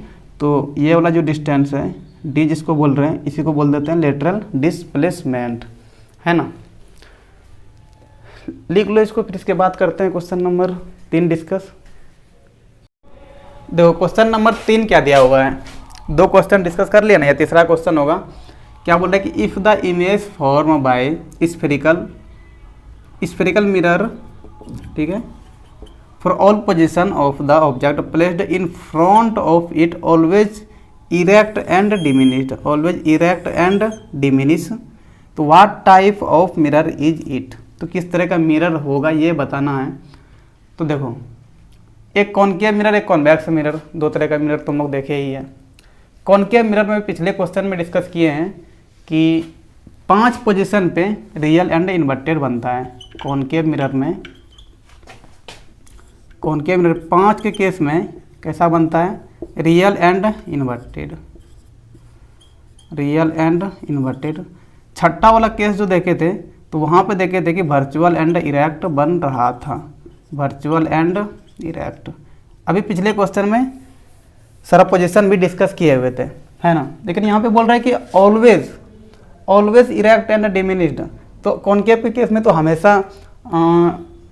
तो ये वाला जो डिस्टेंस है डी जिसको बोल रहे हैं, इसी को बोल देते हैं लेटरल डिस्प्लेसमेंट, है ना। लिख लो इसको, फिर इसके बाद करते हैं क्वेश्चन नंबर 3 डिस्कस। देखो क्वेश्चन नंबर 3 क्या दिया हुआ है, 2 क्वेश्चन डिस्कस कर लिया ना, ये तीसरा क्वेश्चन होगा। क्या बोल रहा है कि if the image form by spherical mirror, ठीक है, for all position of the object placed in front of it always erect and diminished, always erect and diminish, तो what type of mirror is it, तो किस तरह का mirror होगा ये बताना है। तो देखो, एक कॉनकेव मिरर, एक कॉन्वेक्स मिरर, दो तरह का मिरर तुम लोग देखे ही है। कॉनकेव मिरर में पिछले क्वेश्चन में डिस्कस किए हैं कि 5 पोजीशन पे रियल एंड इन्वर्टेड बनता है। कॉनकेव मिरर में 5 के केस में कैसा बनता है, real and inverted, real and inverted. छठा वाला केस जो देखे थे तो वहाँ पे देखे थे कि वर्चुअल एंड इरेक्ट बन रहा था, वर्चुअल एंड इरेक्ट। अभी पिछले क्वेश्चन में सारा पोजीशन भी डिस्कस किए हुए थे, है ना। लेकिन यहाँ पे बोल रहा है कि ऑलवेज इरेक्ट एंड डिमिनिश्ड। तो कॉनकेव के केस में तो हमेशा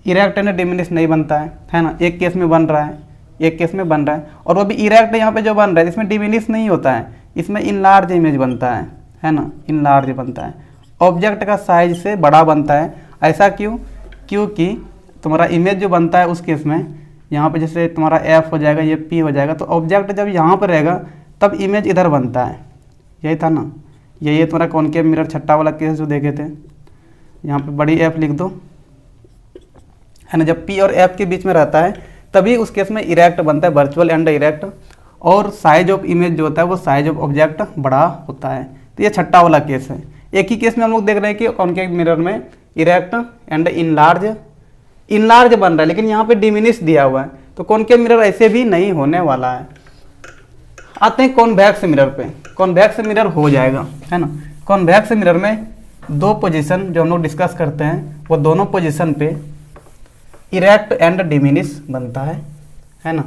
इरेक्ट एंड डिमिनिश नहीं बनता है ना। एक केस में बन रहा है, एक केस में बन रहा है, और वो भी इरेक्ट यहाँ पे जो बन रहा है इसमें डिमिनिश नहीं होता है, इसमें इनलार्ज इमेज बनता है ना, इनलार्ज बनता है। ऑब्जेक्ट का साइज से बड़ा बनता है। ऐसा क्यों, क्योंकि तुम्हारा इमेज जो बनता है उस केस में यहाँ पे जैसे तुम्हारा एफ हो जाएगा, ये पी हो जाएगा, तो ऑब्जेक्ट जब यहाँ पर रहेगा तब इमेज इधर बनता है। यही था ना, यही तुम्हारा कॉनकेव मिरर छठा वाला केस जो देखे थे। यहाँ पे बड़ी एफ लिख दो, है ना। जब पी और एफ के बीच में रहता है तभी उस केस में इरेक्ट बनता है, वर्चुअल एंड इरेक्ट। और साइज ऑफ इमेज जो होता है वो साइज ऑफ ऑब्जेक्ट बड़ा होता है। तो ये छठा वाला केस है। एक ही केस में हम लोग देख रहे हैं कि कॉनकेव मिरर में इरेक्ट एंड इनलार्ज बन रहा है, लेकिन यहाँ पे डिमिनिश दिया हुआ है। तो कॉनकेव मिरर ऐसे भी नहीं होने वाला है। आते हैं कॉन्वेक्स मिरर पे। कॉन्वेक्स मिरर हो जाएगा, है ना। कॉन्वेक्स मिरर में 2 पोजीशन जो हम लोग डिस्कस करते हैं वो दोनों पोजीशन पे इरेक्ट एंड डिमिनिश बनता है ना।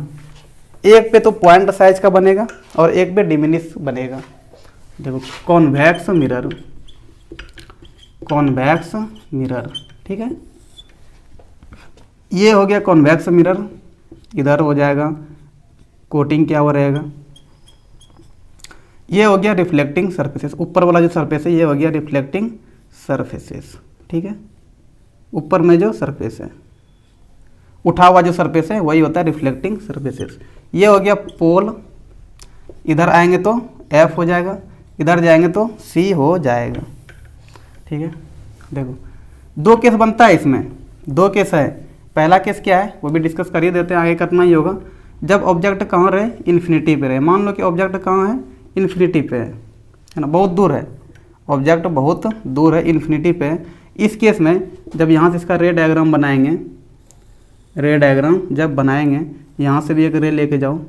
एक पे तो पॉइंट साइज का बनेगा और एक पे डिमिनिश बनेगा। देखो कॉन्वेक्स मिरर, ठीक है। ये हो गया कॉन्वेक्स मिरर, इधर हो जाएगा कोटिंग क्या हुआ रहेगा। ये हो गया रिफ्लेक्टिंग सरफेसेस, ऊपर वाला जो सरफेस है ये हो गया रिफ्लेक्टिंग सरफेसेस, ठीक है। ऊपर में जो सरफेस है, उठा हुआ जो सरफेस है वही होता है रिफ्लेक्टिंग सरफेसेस। ये हो गया पोल, इधर आएंगे तो एफ हो जाएगा, इधर जाएंगे तो सी हो जाएगा, ठीक है। देखो 2 केस बनता है इसमें, 2 केस है। पहला केस क्या है वो भी डिस्कस कर ही देते हैं, आगे करना ही होगा। जब ऑब्जेक्ट कहाँ रहे, इन्फिनिटी पे रहे। मान लो कि ऑब्जेक्ट कहाँ है, इन्फिनिटी पे है ना, बहुत दूर है ऑब्जेक्ट, बहुत दूर है, इन्फिनिटी पे है। इस केस में जब यहाँ से इसका रे डायग्राम बनाएंगे, रे डायग्राम जब बनाएंगे, यहाँ से भी एक रे लेके जाओ।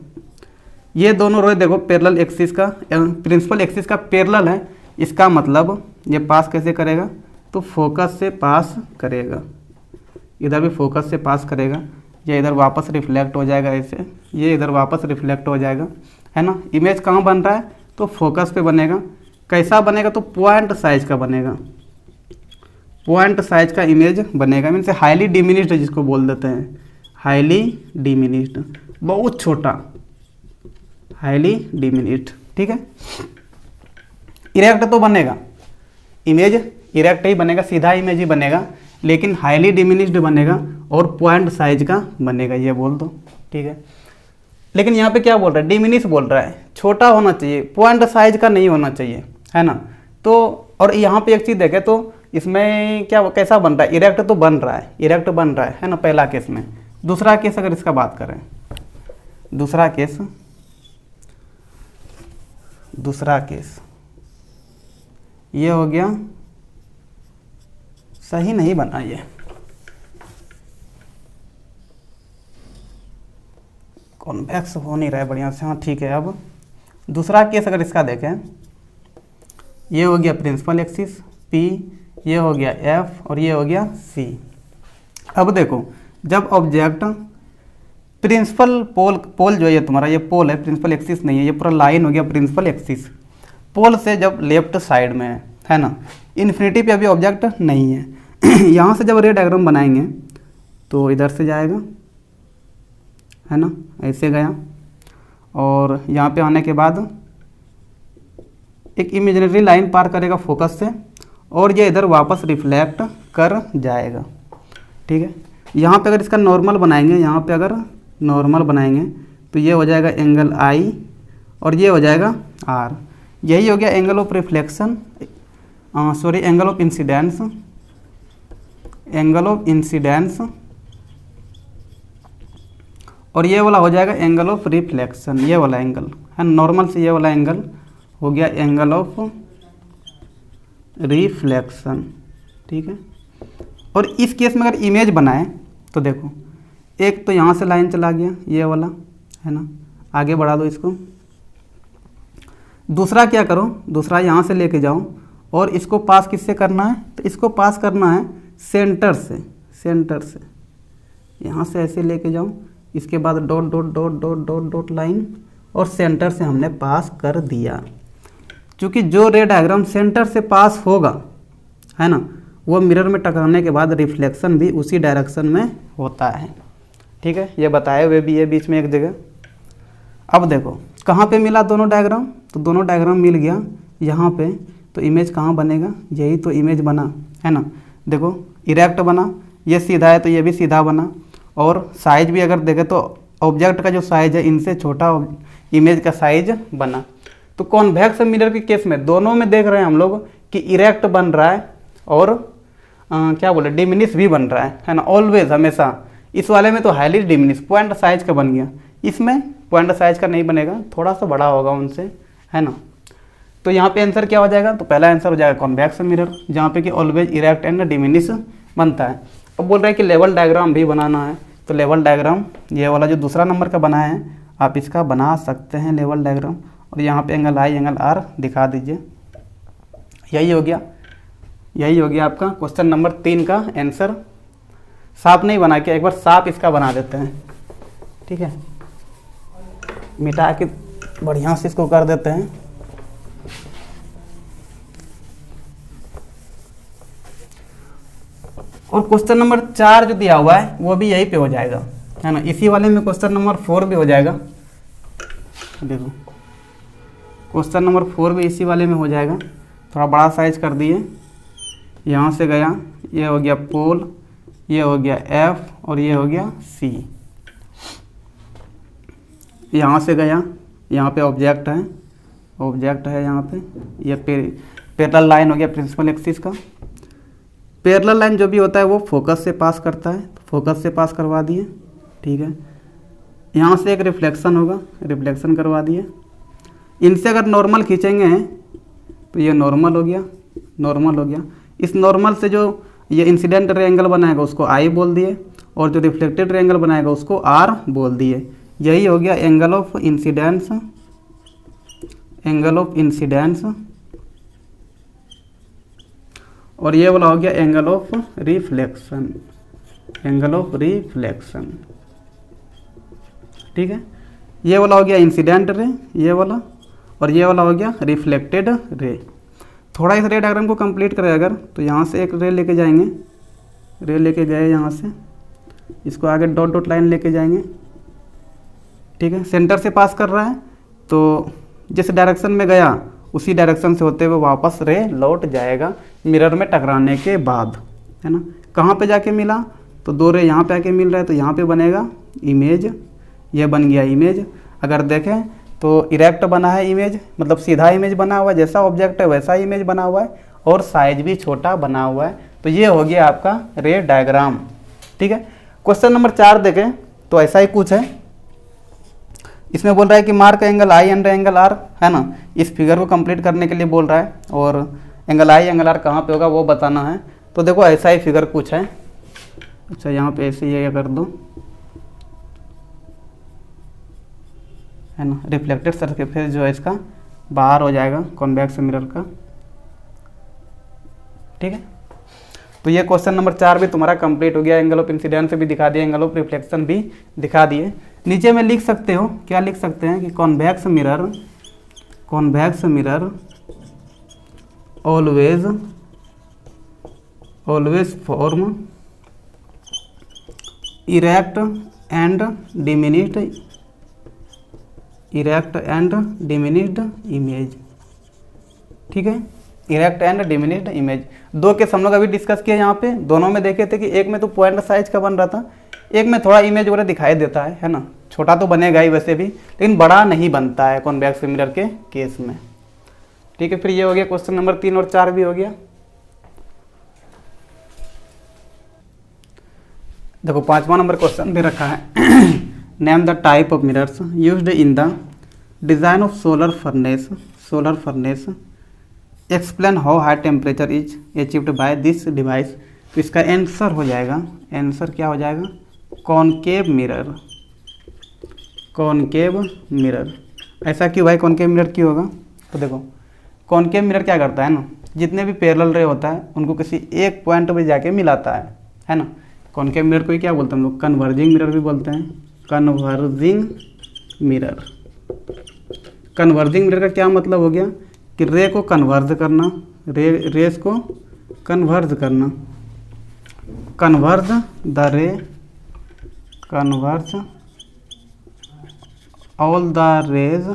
ये दोनों रे देखो पैरेलल एक्सिस का, प्रिंसिपल एक्सिस का पैरेलल है। इसका मतलब ये पास कैसे करेगा, तो फोकस से पास करेगा, इधर भी फोकस से पास करेगा। ये इधर वापस रिफ्लेक्ट हो जाएगा ऐसे, ये इधर वापस रिफ्लेक्ट हो जाएगा, है ना। इमेज कहाँ बन रहा है, तो फोकस पे बनेगा। कैसा बनेगा, तो पॉइंट साइज का बनेगा, पॉइंट साइज का इमेज बनेगा। मीन्स हाईली डिमिनिश्ड जिसको बोल देते हैं, हाईली डिमिनिश्ड, बहुत छोटा, हाईली डिमिनिश्ड, ठीक है। इरेक्ट तो बनेगा, इमेज इरेक्ट ही बनेगा, सीधा इमेज ही बनेगा, लेकिन हाईली डिमिनिश्ड बनेगा और पॉइंट साइज का बनेगा, ये बोल दो, ठीक है। लेकिन यहाँ पे क्या बोल रहा है, डिमिनिश बोल रहा है, छोटा होना चाहिए, पॉइंट साइज का नहीं होना चाहिए, है ना। तो और यहाँ पे एक चीज़ देखें तो इसमें क्या कैसा बन रहा है, इरेक्ट तो बन रहा है, इरेक्ट बन रहा है ना, पहला केस में। दूसरा केस अगर इसका बात करें, दूसरा केस ये हो गया, सही नहीं बना ये, कॉन्वेक्स हो नहीं रहा है बढ़िया से, हाँ ठीक है। अब दूसरा केस अगर इसका देखें, ये हो गया प्रिंसिपल एक्सिस P, ये हो गया F और ये हो गया C। अब देखो जब ऑब्जेक्ट प्रिंसिपल पोल जो है तुम्हारा, ये पोल है, प्रिंसिपल एक्सिस नहीं है, ये पूरा लाइन हो गया प्रिंसिपल एक्सिस। पोल से जब लेफ्ट साइड में है ना, इन्फिनिटी पे अभी ऑब्जेक्ट नहीं है। यहाँ से जब रे डायग्राम बनाएंगे तो इधर से जाएगा, है ना, ऐसे गया, और यहाँ पे आने के बाद एक इमेजिनरी लाइन पार करेगा फोकस से, और ये इधर वापस रिफ्लेक्ट कर जाएगा, ठीक है। यहाँ पे अगर इसका नॉर्मल बनाएंगे, यहाँ पे अगर नॉर्मल बनाएंगे तो ये हो जाएगा एंगल I और ये हो जाएगा R। यही हो गया angle of reflection, sorry angle of incidence, angle of incidence, और ये वाला हो जाएगा एंगल ऑफ रिफ्लेक्शन, ये वाला एंगल है नॉर्मल से, ये वाला एंगल हो गया एंगल ऑफ रिफ्लेक्शन, ठीक है। और इस केस में अगर इमेज बनाए तो देखो, एक तो यहाँ से लाइन चला गया ये वाला, है ना, आगे बढ़ा दो इसको। दूसरा क्या करो, दूसरा यहाँ से लेके जाओ और इसको पास किससे करना है, तो इसको पास करना है सेंटर से, सेंटर से यहाँ से ऐसे लेके जाओ, इसके बाद dot dot dot dot dot dot line, और सेंटर से हमने पास कर दिया। क्योंकि जो रे डायग्राम सेंटर से पास होगा, है ना, वो मिरर में टकराने के बाद रिफ्लेक्शन भी उसी डायरेक्शन में होता है, ठीक है। ये बताए हुए भी है बीच में एक जगह। अब देखो कहाँ पे मिला दोनों डायग्राम, तो दोनों डायग्राम मिल गया यहाँ पे, तो इमेज कहाँ बनेगा, यही तो इमेज बना, है ना। देखो इरेक्ट बना, ये सीधा है तो ये भी सीधा बना, और साइज भी अगर देखें तो ऑब्जेक्ट का जो साइज है इनसे छोटा इमेज का साइज बना। तो कॉन्वेक्स मिरर के केस में दोनों में देख रहे हैं हम लोग कि इरेक्ट बन रहा है और क्या बोले डिमिनिश भी बन रहा है ना, ऑलवेज हमेशा। इस वाले में तो हाईली डिमिनिश पॉइंट साइज का बन गया, इसमें पॉइंट साइज का नहीं बनेगा, थोड़ा सा बड़ा होगा उनसे, है ना। तो यहाँ पे आंसर क्या हो जाएगा, तो पहला आंसर हो जाएगा कॉन्वेक्स मिरर, जहाँ पे कि ऑलवेज इरेक्ट एंड डिमिनिश बनता है। अब बोल रहे हैं कि लेवल डायग्राम भी बनाना है, तो लेवल डायग्राम ये वाला जो दूसरा नंबर का बनाया है आप इसका बना सकते हैं लेवल डायग्राम, और यहाँ पे एंगल आई एंगल आर दिखा दीजिए। यही हो गया, यही हो गया आपका क्वेश्चन नंबर 3 का आंसर। साफ नहीं बना के एक बार साफ इसका बना देते हैं, ठीक है, मिटा के बढ़िया से इसको कर देते हैं। और क्वेश्चन नंबर 4 जो दिया हुआ है वो भी यही पे हो जाएगा, है ना, इसी वाले में क्वेश्चन नंबर 4 भी हो जाएगा। देखो क्वेश्चन नंबर 4 भी इसी वाले में हो जाएगा, थोड़ा बड़ा साइज कर दिए, यहाँ से गया, ये हो गया पोल, ये हो गया एफ, और ये हो गया सी। यहाँ से गया, यहाँ पे ऑब्जेक्ट है, ऑब्जेक्ट है यहाँ पे, ये पैरेलल लाइन हो गया प्रिंसिपल एक्सिस का। पैरेलल लाइन जो भी होता है वो फोकस से पास करता है, तो फोकस से पास करवा दिए, ठीक है। यहाँ से एक रिफ्लेक्शन होगा, रिफ्लेक्शन करवा दिए। इनसे अगर नॉर्मल खींचेंगे तो ये नॉर्मल हो गया, नॉर्मल हो गया। इस नॉर्मल से जो ये इंसिडेंट रे एंगल बनाएगा उसको आई बोल दिए, और जो रिफ्लेक्टेड रे एंगल बनाएगा उसको आर बोल दिए। यही हो गया angle of incidence, angle of incidence, और ये वाला हो गया angle of reflection, angle of reflection, ठीक है। ये वाला हो गया इंसिडेंट रे, ये वाला, और ये वाला हो गया रिफ्लेक्टेड रे। थोड़ा इस रे डायग्राम को कंप्लीट करें अगर, तो यहाँ से एक रे लेके जाएंगे, रे लेके गए यहाँ से, इसको आगे डॉट डॉट लाइन लेके जाएंगे, ठीक है। सेंटर से पास कर रहा है, तो जिस डायरेक्शन में गया उसी डायरेक्शन से होते हुए वापस रे लौट जाएगा मिरर में टकराने के बाद, है ना। कहाँ पे जाके मिला, तो दो रे यहाँ पे आके मिल रहा है, तो यहाँ पे बनेगा इमेज, ये बन गया इमेज। अगर देखें तो इरेक्ट बना है इमेज, मतलब सीधा इमेज बना हुआ है, जैसा ऑब्जेक्ट है वैसा इमेज बना हुआ है, और साइज भी छोटा बना हुआ है। तो ये हो गया आपका रे डायग्राम, ठीक है। क्वेश्चन नंबर 4 देखें तो ऐसा ही कुछ है, इसमें बोल रहा है कि mark angle I and angle R, है ना। इस फिगर को कंप्लीट करने के लिए बोल रहा है, और एंगल आई एंगल आर कहाँ पे होगा वो बताना है। तो देखो ऐसा ही फिगर कुछ है, अच्छा यहाँ पे ऐसे ये कर दो, है ना, रिफ्लेक्टेड सरफेस जो है इसका बाहर हो जाएगा कॉन्वेक्स मिरर का, ठीक है। तो ये क्वेश्चन नंबर 4 भी तुम्हारा कंप्लीट हो गया, एंगल ऑफ इंसिडेंस भी दिखा दिए, एंगल ऑफ रिफ्लेक्शन भी दिखा दिए। नीचे में लिख सकते हो, क्या लिख सकते हैं कि convex mirror, convex mirror always, always form erect and diminished, erect and diminished image, ठीक है। इरेक्ट एंड डिमिनिश्ड इमेज, दो केस हम लोग अभी डिस्कस किया यहाँ पे। दोनों में देखे थे कि एक में तो पॉइंट साइज का बन रहा था, एक में थोड़ा इमेज वगैरह दिखाई देता है ना। छोटा तो बनेगा ही वैसे भी, लेकिन बड़ा नहीं बनता है कॉन्वेक्स मिरर के केस में, ठीक है। फिर ये हो गया क्वेश्चन नंबर 3 और 4 भी हो गया। देखो 5वां नंबर क्वेश्चन भी रखा है। Name the type of mirrors used in the design of solar furnace explain how high temperature is achieved by this device. तो इसका आंसर हो जाएगा, आंसर क्या हो जाएगा, कॉनकेव मिरर। ऐसा क्यों भाई कॉनकेव मिरर क्यों होगा? तो देखो कॉनकेव मिरर क्या करता है ना, जितने भी पैरेलल रे होता है उनको किसी एक पॉइंट पे जाके मिलाता है ना। कॉनकेव मिरर को ही क्या बोलते हैं हम लोग, कन्वर्जिंग मिरर भी बोलते हैं, कन्वर्जिंग मिरर। कन्वर्जिंग मिरर का क्या मतलब हो गया कि रे को कन्वर्ज करना, रेस को कन्वर्ज करना, converge the ray, converge all the rays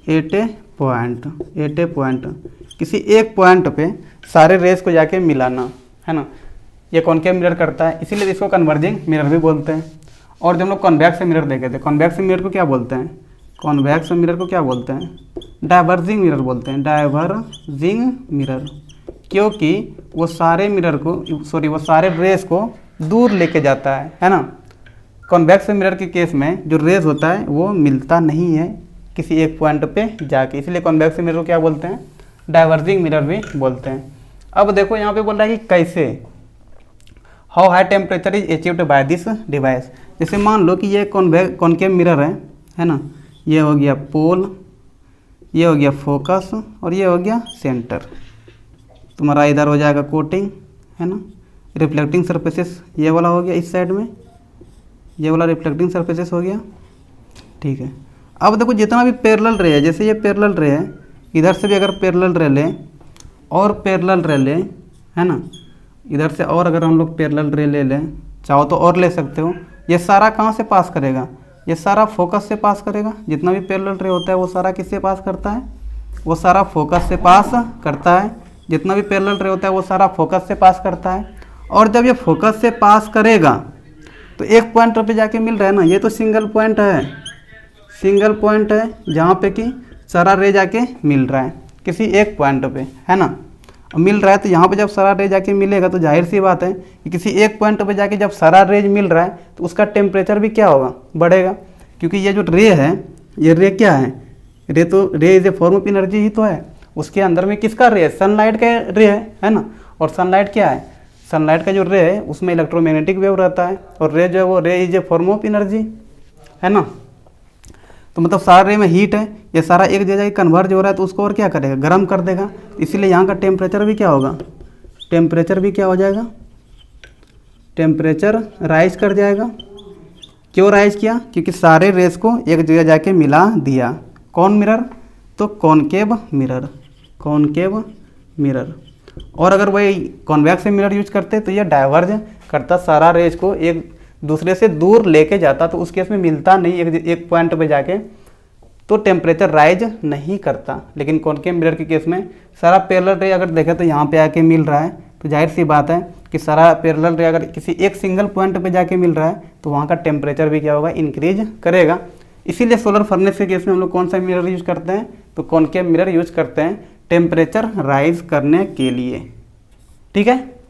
at a point, किसी एक पॉइंट पे सारे रेस को जाके मिलाना, है ना। ये कॉनकेव मिरर करता है, इसीलिए इसको कन्वर्जिंग मिरर भी बोलते हैं। और जब हम लोग कॉन्वेक्स मिरर देखे थे, कॉन्वेक्स मिरर को क्या बोलते हैं, कॉन्वेक्स मिरर को क्या बोलते हैं, डाइवर्जिंग मिरर बोलते हैं, डाइवर्जिंग मिरर, क्योंकि वो सारे रेस को दूर लेके जाता है ना। कॉन्वेक्स मिरर के केस में जो रेस होता है वो मिलता नहीं है किसी एक पॉइंट पे जाके, इसलिए कॉन्वेक्स मिरर को क्या बोलते हैं, डाइवर्जिंग मिरर भी बोलते हैं। अब देखो यहाँ पे बोल रहा है कि कैसे, how high temperature is achieved by this device. जैसे मान लो कि ये कॉनकेव मिरर है ना, ये हो गया पोल, ये हो गया फोकस और ये हो गया सेंटर। तुम्हारा इधर हो जाएगा कोटिंग, है ना, रिफ्लेक्टिंग सरफेसेस ये वाला हो गया इस साइड में, ये वाला रिफ्लेक्टिंग सरफेसेस हो गया, ठीक है। अब देखो जितना भी पैरेलल रे है, जैसे ये पैरेलल रे है, इधर से भी अगर पैरेलल रे लें और पैरेलल रे लें, है ना, इधर से और अगर हम लोग पैरेलल रे ले लें, चाहो तो और ले सकते हो, ये सारा कहाँ से पास करेगा, ये सारा फोकस से पास करेगा। जितना भी पैरेलल रे होता है वो सारा किससे पास करता है, वो सारा फोकस से पास करता है। जितना भी पैरेलल रे होता है वो सारा फोकस से पास करता है। और जब ये फोकस से पास करेगा तो एक पॉइंट पे जाके मिल रहा है ना, ये तो सिंगल पॉइंट है जहाँ पे कि सारा रे जाके मिल रहा है किसी एक पॉइंट पे, है ना। मिल रहा है तो यहाँ पे जब सारा रे जाके मिलेगा तो जाहिर सी बात है कि किसी एक पॉइंट पे जाके जब सारा रेज मिल रहा है तो उसका टेम्परेचर भी क्या होगा, बढ़ेगा। क्योंकि ये जो रे है, ये रे क्या है, ray is a form of energy ही तो है। उसके अंदर में किसका रे है, सनलाइट का रे है ना। और सनलाइट क्या है, सनलाइट का जो रे है उसमें इलेक्ट्रोमैग्नेटिक वेव रहता है, और रे जो है वो रे is a form of energy, है ना। तो मतलब सारा रे में हीट है, ये सारा एक जगह कन्वर्ज हो रहा है तो उसको और क्या करेगा, गर्म कर देगा। इसीलिए यहाँ का टेम्परेचर भी क्या होगा, टेम्परेचर भी क्या हो जाएगा, टेम्परेचर राइज कर जाएगा। क्यों राइज किया, क्योंकि सारे रेस को एक जगह जाके मिला दिया। कौन मिरर, तो कॉनकेव मिरर। और अगर वही कॉन्वेक्स मिरर यूज करते तो ये डाइवर्ज करता, सारा रेस को एक दूसरे से दूर लेके जाता, तो उस केस में मिलता नहीं एक पॉइंट पे जाके, तो टेम्परेचर राइज नहीं करता। लेकिन कॉनकेव मिरर के केस में सारा पैरेलल रे अगर देखें तो यहाँ पे आके मिल रहा है, तो जाहिर सी बात है कि सारा पैरेलल रे अगर किसी एक सिंगल पॉइंट पे जाके मिल रहा है तो वहाँ का टेम्परेचर भी क्या होगा, इंक्रीज करेगा। इसीलिए सोलर फर्नेस के केस में हम लोग कौन सा मिरर यूज करते हैं, तो कॉनकेव मिरर यूज करते हैं टेम्परेचर राइज करने के लिए, ठीक है।